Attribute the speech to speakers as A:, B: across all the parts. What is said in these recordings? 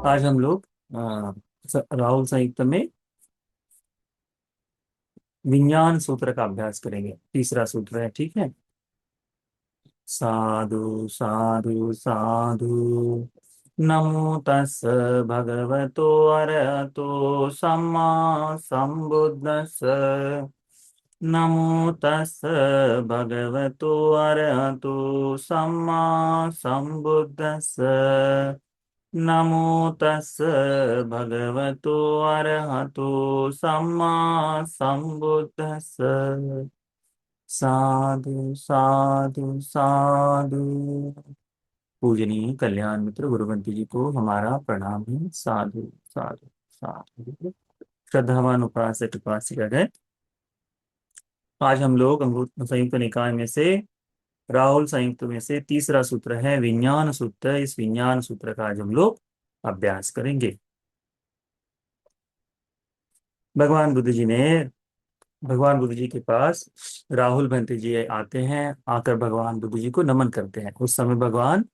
A: आज हम लोग राहुल संयुक्त में विज्ञान सूत्र का अभ्यास करेंगे। तीसरा सूत्र है, ठीक है। साधु साधु साधु। नमो तस् भगवतो अरहतो सम्मा संबुद्दस्स। नमो तस् भगवतो अरहतो सम्मा संबुद्दस्स। नमो तस् भगवतो अरहतो सम्मा संबुद्दस्स। साधु साधु साधु। पूजनीय कल्याण मित्र गुरुवंती जी को हमारा प्रणाम है। साधु साधु साधु। श्रद्धावान उपासक उपासिका, आज हम लोग अमृत संयुक्त निकाय में से राहुल संयुक्त में से तीसरा सूत्र है विज्ञान सूत्र। इस विज्ञान सूत्र का आज हम लोग अभ्यास करेंगे। भगवान बुद्ध जी ने भगवान बुद्ध जी के पास राहुल भंते जी आते हैं। आकर भगवान बुद्ध जी को नमन करते हैं। उस समय भगवान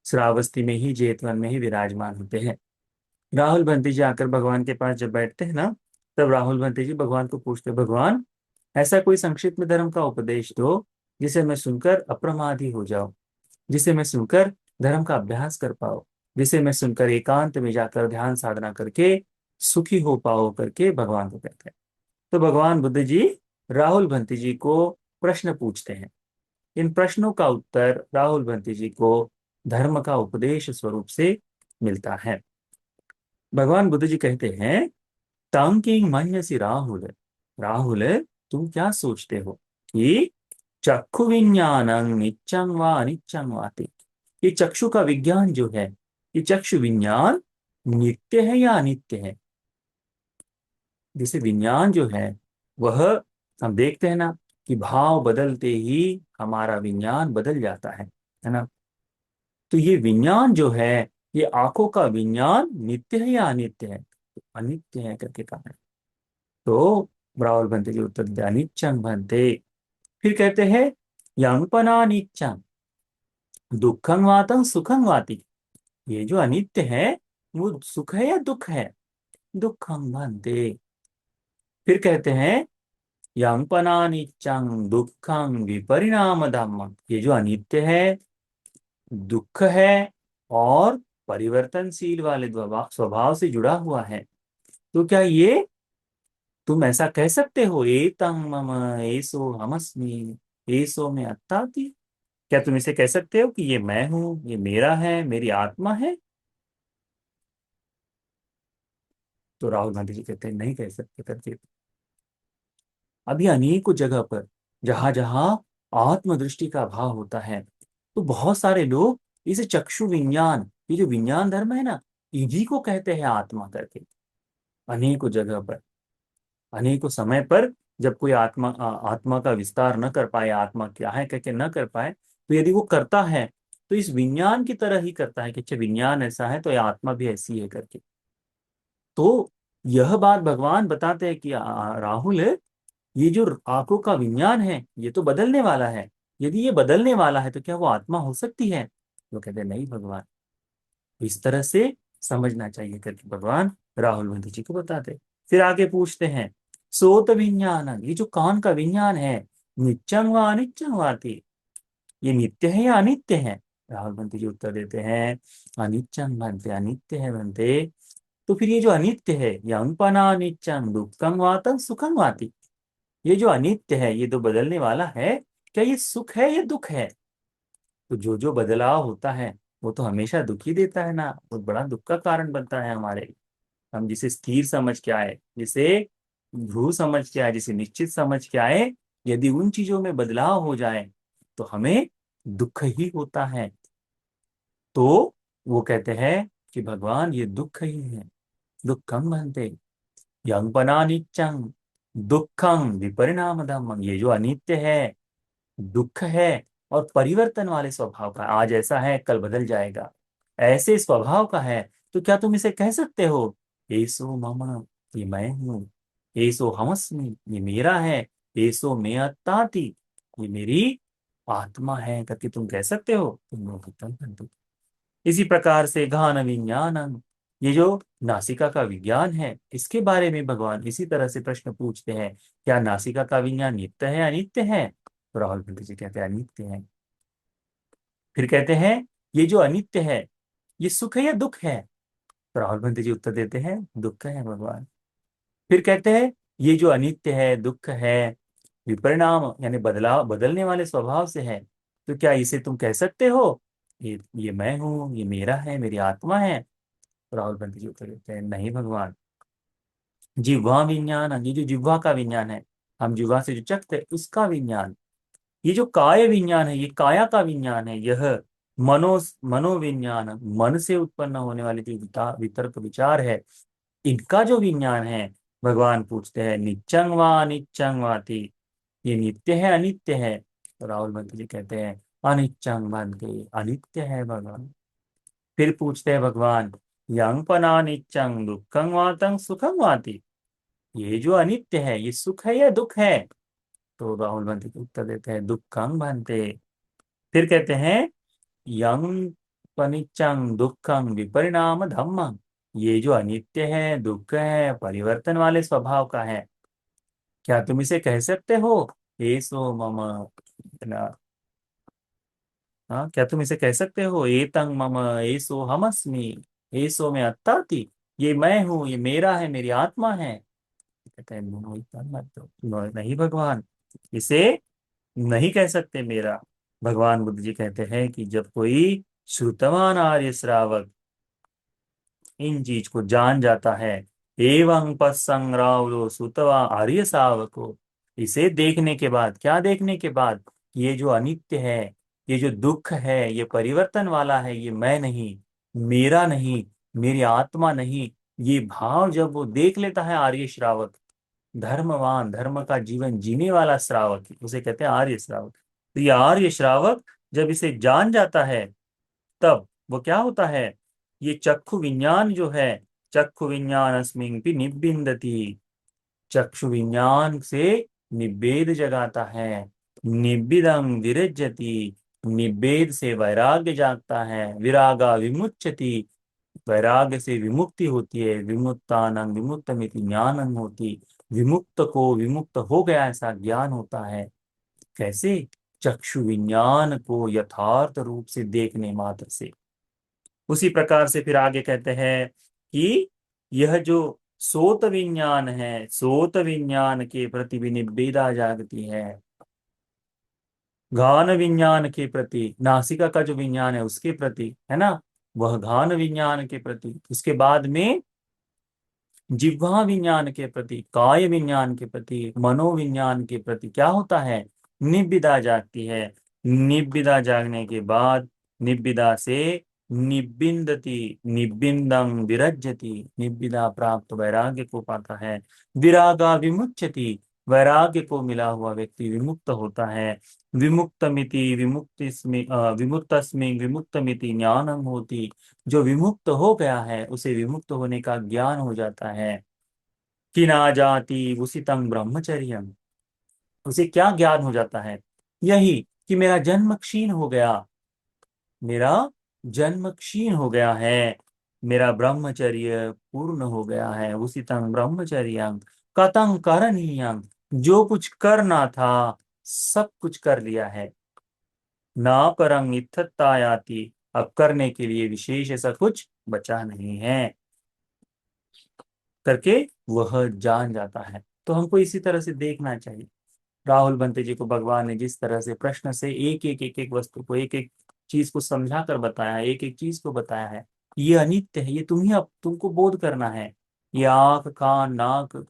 A: श्रावस्ती में ही, जेतवन में ही विराजमान होते हैं। राहुल भंते जी आकर भगवान के पास जब बैठते हैं ना, तब राहुल भंते जी भगवान को पूछते, भगवान ऐसा कोई संक्षिप्त में धर्म का उपदेश दो जिसे मैं सुनकर अप्रमादी हो जाऊं, जिसे मैं सुनकर धर्म का अभ्यास कर पाओ, जिसे मैं सुनकर एकांत में जाकर ध्यान साधना करके सुखी हो पाओ, करके भगवान को कहते हैं। तो भगवान बुद्ध जी राहुल भंती जी को प्रश्न पूछते हैं। इन प्रश्नों का उत्तर राहुल भंती जी को धर्म का उपदेश स्वरूप से मिलता है। भगवान बुद्ध जी कहते हैं, तांकिंग मन्यसि राहुल। राहुल, तुम क्या सोचते हो कि चक्षु विज्ञान नित्यं वा अनित्यं वाति। ये चक्षु का विज्ञान जो है, ये चक्षु विज्ञान नित्य है या अनित्य है। जैसे विज्ञान जो है वह, हम देखते हैं ना कि भाव बदलते ही हमारा विज्ञान बदल जाता है ना। तो ये विज्ञान जो है, ये आंखों का विज्ञान नित्य है या अनित्य है। तो अनित्य है करके कहा है। तो राहुल भंते जी उत्तर दिया, अनित्यं भंते। फिर कहते हैं, यंपना नित्यं दुखं वातं सुखं वाति। ये जो अनित्य है वो सुख है या दुख है। दुखं भंते। फिर कहते हैं, यंपनानित्यं दुखं विपरिणाम धम्मं। ये जो अनित्य है, दुख है और परिवर्तनशील वाले स्वभाव से जुड़ा हुआ है। तो क्या ये तुम ऐसा कह सकते हो, एतं मम एसो हमस्मि एसो में अत्ताति। क्या तुम इसे कह सकते हो कि ये मैं हूं, ये मेरा है, मेरी आत्मा है। तो राहुल गांधी जी कहते हैं, नहीं कह सकते करके। अभी अनेकों जगह पर जहां जहां आत्मदृष्टि का अभाव होता है, तो बहुत सारे लोग इसे चक्षु विज्ञान, ये जो विज्ञान धर्म है ना, इन्हीं को कहते हैं आत्मा करके। अनेकों जगह पर, अनेकों समय पर जब कोई आत्मा का विस्तार न कर पाए, आत्मा क्या है करके न कर पाए, तो यदि वो करता है तो इस विज्ञान की तरह ही करता है कि अच्छा विज्ञान ऐसा है तो ये आत्मा भी ऐसी है करके। तो यह बात भगवान बताते हैं कि राहुल, ये जो आंखों का विज्ञान है ये तो बदलने वाला है। यदि ये बदलने वाला है तो क्या वो आत्मा हो सकती है। वो कहते हैं, नहीं भगवान, इस तरह से समझना चाहिए करके भगवान राहुल गांधी जी को बताते। फिर आगे पूछते हैं, सोत विज्ञान, ये जो कान का विज्ञान है, नित्यं वा अनित्यं वाति। ये नित्य है या अनित्य है। राहुल गांधी जी उत्तर देते हैं, अनित्यं बनते, अनित्य है बनते। तो फिर ये जो अनित्य है, ये अंपना अनित्यं दुखं वातं सुखं वाति। ये जो अनित्य है, ये तो बदलने वाला है, क्या ये सुख है या दुख है। तो जो जो बदलाव होता है वो तो हमेशा दुख ही देता है ना, वो बड़ा दुख का कारण बनता है हमारे लिए। हम जिसे स्थिर समझ के आए, जिसे ध्रुव समझ के आए, जिसे निश्चित समझ के आए, यदि उन चीजों में बदलाव हो जाए तो हमें दुख ही होता है। तो वो कहते हैं कि भगवान ये दुख ही है। दुखम बनते यंपना नित्यं दुखम विपरिणाम धम्मं। ये जो अनित्य है, दुख है और परिवर्तन वाले स्वभाव का, आज ऐसा है कल बदल जाएगा, ऐसे स्वभाव का है। तो क्या तुम इसे कह सकते हो, एसो मम, ये मैं हूं, एसो हमस्मि, ये मेरा है, एसो मे अत्ताति, ये मेरी आत्मा है करके तुम कह सकते हो। तुम लोग इसी प्रकार से घान विज्ञानम, ये जो नासिका का विज्ञान है, इसके बारे में भगवान इसी तरह से प्रश्न पूछते हैं, क्या नासिका का विज्ञान नित्य है अनित्य है? तो राहुल गांधी जी कहते हैं अनित्य है। फिर कहते हैं ये जो अनित्य है, ये सुख है या दुख है? तो राहुल गांधी जी उत्तर देते हैं दुख है भगवान। फिर कहते हैं ये जो अनित्य है, दुख है, विपरिणाम यानी बदलाव, बदलने वाले स्वभाव से है, तो क्या इसे तुम कह सकते हो ये मैं हूं, ये मेरा है, मेरी आत्मा है? तो राहुल गांधी जी उत्तर देते हैं नहीं भगवान, जिह्वा विज्ञान, ये जो जिह्वा का विज्ञान है, हम जिह्वा से जो चखते हैं उसका विज्ञान, ये जो काय विज्ञान है, ये काया का विज्ञान है, यह मनो मनोविज्ञान, मन से उत्पन्न होने वाले जो वितर्क विचार है, इनका जो विज्ञान है, भगवान पूछते हैं नित्यं वा अनित्यं वाति, ये नित्य है अनित्य है? तो राहुल मंत्री जी कहते हैं अनित्यं बनते, अनित्य है भगवान। फिर पूछते हैं भगवान यंग पना नित्यं दुखं वातं सुखं वाति, ये जो अनित्य है, ये सुख है या दुख है? तो राहुल मंत्री जी उत्तर देते हैं दुखं बनते। फिर कहते हैं यंग पनिच्चं दुखं विपरिणाम धम्मं, ये जो अनित्य है, दुख है, परिवर्तन वाले स्वभाव का है, क्या तुम इसे कह सकते हो एसो मम, ना? हाँ, क्या तुम इसे कह सकते हो एतं मम एसो हमस्मि, एसो में अत्ताति, ये मैं हूँ, ये मेरा है, मेरी आत्मा है? कहते हैं "नो, इतना मत दो।" नहीं भगवान, इसे नहीं कह सकते मेरा। भगवान बुद्ध जी कहते हैं कि जब कोई श्रुतवान आर्य श्रावक इन चीज को जान जाता है, एवं पसंग्रावलो सुतवा आर्य शावको, इसे देखने के बाद, क्या देखने के बाद? ये जो अनित्य है, ये जो दुख है, ये परिवर्तन वाला है, ये मैं नहीं, मेरा नहीं, मेरी आत्मा नहीं, ये भाव जब वो देख लेता है आर्य श्रावक, धर्मवान, धर्म का जीवन जीने वाला श्रावक, उसे कहते हैं आर्य श्रावक। तो ये आर्य श्रावक जब इसे जान जाता है, तब वो क्या होता है, ये चक्षु विज्ञान जो है, चक्षु विज्ञान अस्मिन् भी निब्बिंदति, चक्षु विज्ञान से निब्बेद जगाता है, निब्बिदं विरज्यति, निब्बेद से वैराग्य जागता है, विरागा विमुच्यति, वैराग्य से विमुक्ति होती है, विमुक्तानं विमुक्तमिति ज्ञानं होती, विमुक्त को विमुक्त हो गया ऐसा ज्ञान होता है। कैसे? चक्षु विज्ञान को यथार्थ रूप से देखने मात्र से। उसी प्रकार से फिर आगे कहते हैं कि यह जो सोत विज्ञान है, सोत विज्ञान के प्रति भी निब्बेदा जागती है, घान विज्ञान के प्रति, नासिका का जो विज्ञान है उसके प्रति, है ना, वह घान विज्ञान के प्रति, उसके बाद में जिह्वा विज्ञान के प्रति, काय विज्ञान के प्रति, मनोविज्ञान के प्रति क्या होता है, निब्बिदा जागती है। निब्बिदा जागने के बाद, निब्बिदा से निब्बिंदति, निब्बिंदं विरज्यति, निब्बिदा प्राप्त वैराग्य को पाता है, विरागा विमुच्यति, वैराग्य को मिला हुआ व्यक्ति विमुक्त होता है, विमुक्तमिति विमुक्तस्मिन् विमुक्तमिति ज्ञानम होती, जो विमुक्त हो गया है उसे विमुक्त होने का ज्ञान हो जाता है। कि ना जाति उसितं ब्रह्मचर्यम, उसे क्या ज्ञान हो जाता है? यही कि मेरा जन्म क्षीण हो गया, मेरा जन्म क्षीण हो गया है, मेरा ब्रह्मचर्य पूर्ण हो गया है, उसितं ब्रह्मचर्यं कतं करणीयं, जो कुछ करना था सब कुछ कर लिया है, ना परं इत्थतायाति, अब करने के लिए विशेष ऐसा कुछ बचा नहीं है, करके वह जान जाता है। तो हमको इसी तरह से देखना चाहिए। राहुल बंते जी को भगवान ने जिस तरह से प्रश्न से एक एक वस्तु को, एक एक चीज को समझा कर बताया है, एक एक चीज को बताया है, ये अनित्य है, ये तुम्ही अब तुमको बोध करना है। ये आंख, कान, नाक,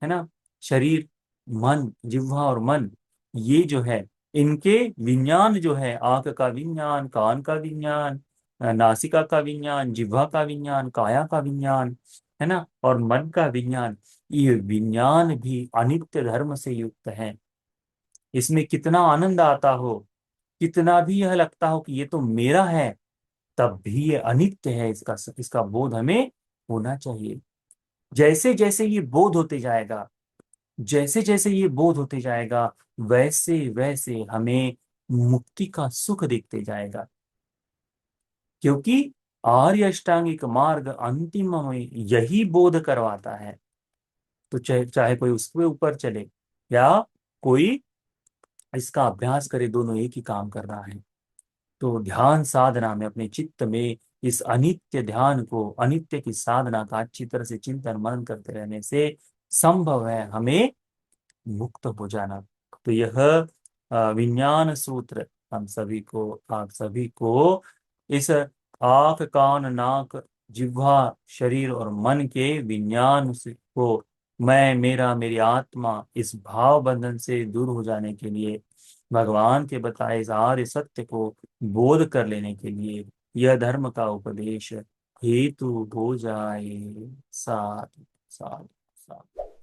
A: है ना, शरीर, मन, जिह्वा और मन, ये जो है, इनके विज्ञान जो है, आंख का विज्ञान, कान का विज्ञान, नासिका का विज्ञान, जिह्वा का विज्ञान, काया का विज्ञान, है ना, और मन का विज्ञान, ये विज्ञान भी अनित्य धर्म से युक्त है। इसमें कितना आनंद आता हो, कितना भी यह लगता हो कि ये तो मेरा है, तब भी ये अनित्य है, इसका इसका बोध हमें होना चाहिए। जैसे जैसे ये बोध होते जाएगा, जैसे जैसे ये बोध होते जाएगा, वैसे वैसे हमें मुक्ति का सुख दिखते जाएगा। क्योंकि आर्य अष्टांगिक मार्ग अंतिम में यही बोध करवाता है। तो चाहे चाहे कोई उसके ऊपर चले या कोई इसका अभ्यास करे, दोनों एक ही काम कर रहा है। तो ध्यान साधना में अपने चित्त में इस अनित्य ध्यान को, अनित्य की साधना का अच्छी तरह से चिंतन मनन करते रहने से संभव है हमें मुक्त हो जाना। तो यह विज्ञान सूत्र हम सभी को, आप सभी को इस आंख कान नाक जिह्वा शरीर और मन के विज्ञान को, मैं मेरा मेरी आत्मा, इस भाव बंधन से दूर हो जाने के लिए, भगवान के बताए इस आर्य सत्य को बोध कर लेने के लिए यह धर्म का उपदेश हेतु हो जाए। साथ साथ साथ।